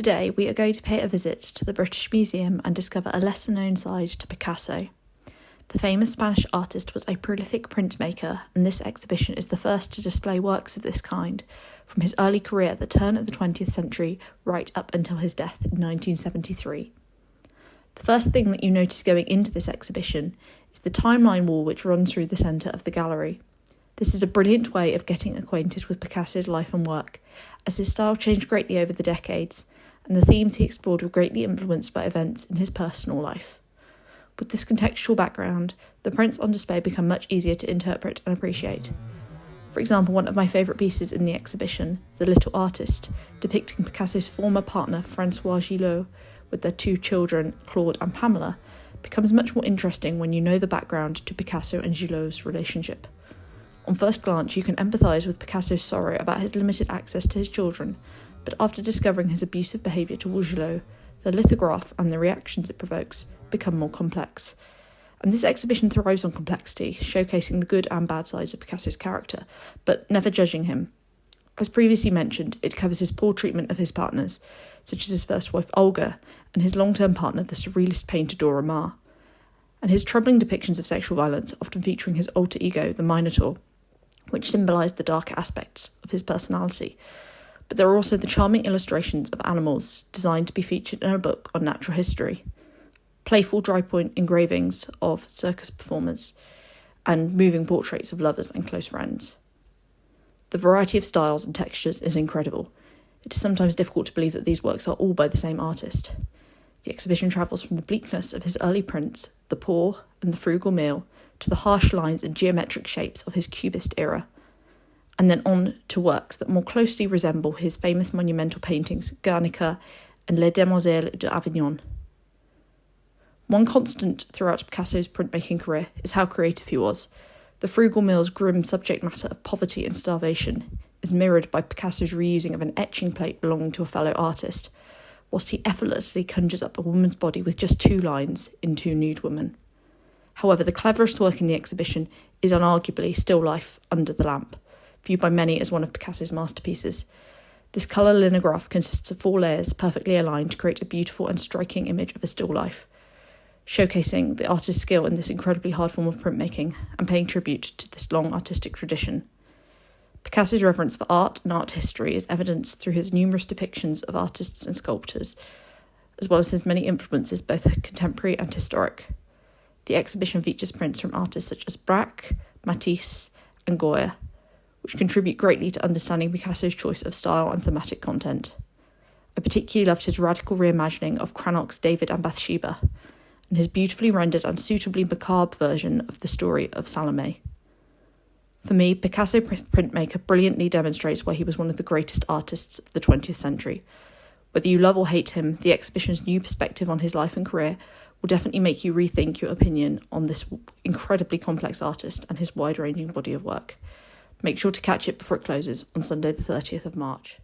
Today we are going to pay a visit to the British Museum and discover a lesser-known side to Picasso. The famous Spanish artist was a prolific printmaker, and this exhibition is the first to display works of this kind, from his early career at the turn of the 20th century right up until his death in 1973. The first thing that you notice going into this exhibition is the timeline wall which runs through the centre of the gallery. This is a brilliant way of getting acquainted with Picasso's life and work, as his style changed greatly over the decades, and the themes he explored were greatly influenced by events in his personal life. With this contextual background, the prints on display become much easier to interpret and appreciate. For example, one of my favourite pieces in the exhibition, The Little Artist, depicting Picasso's former partner Francois Gillot with their two children, Claude and Pamela, becomes much more interesting when you know the background to Picasso and Gillot's relationship. On first glance, you can empathise with Picasso's sorrow about his limited access to his children, but after discovering his abusive behaviour towards Gillot, the lithograph and the reactions it provokes become more complex. And this exhibition thrives on complexity, showcasing the good and bad sides of Picasso's character, but never judging him. As previously mentioned, it covers his poor treatment of his partners, such as his first wife Olga, and his long-term partner, the surrealist painter Dora Maar, and his troubling depictions of sexual violence, often featuring his alter ego, the Minotaur, which symbolised the darker aspects of his personality. But there are also the charming illustrations of animals designed to be featured in a book on natural history, playful dry-point engravings of circus performers, and moving portraits of lovers and close friends. The variety of styles and textures is incredible. It is sometimes difficult to believe that these works are all by the same artist. The exhibition travels from the bleakness of his early prints, the poor and the frugal meal, to the harsh lines and geometric shapes of his Cubist era, and then on to works that more closely resemble his famous monumental paintings Guernica and Les Demoiselles d'Avignon. One constant throughout Picasso's printmaking career is how creative he was. The frugal meal's grim subject matter of poverty and starvation is mirrored by Picasso's reusing of an etching plate belonging to a fellow artist, whilst he effortlessly conjures up a woman's body with just two lines in Two Nude Women. However, the cleverest work in the exhibition is unarguably Still Life Under the Lamp, viewed by many as one of Picasso's masterpieces. This colour linograph consists of 4 layers perfectly aligned to create a beautiful and striking image of a still life, showcasing the artist's skill in this incredibly hard form of printmaking and paying tribute to this long artistic tradition. Picasso's reverence for art and art history is evidenced through his numerous depictions of artists and sculptors, as well as his many influences, both contemporary and historic. The exhibition features prints from artists such as Braque, Matisse, and Goya, which contribute greatly to understanding Picasso's choice of style and thematic content. I particularly loved his radical reimagining of Cranach's David and Bathsheba, and his beautifully rendered and suitably macabre version of the story of Salome. For me, Picasso Printmaker brilliantly demonstrates why he was one of the greatest artists of the 20th century. Whether you love or hate him, the exhibition's new perspective on his life and career will definitely make you rethink your opinion on this incredibly complex artist and his wide-ranging body of work. Make sure to catch it before it closes on Sunday the 30th of March.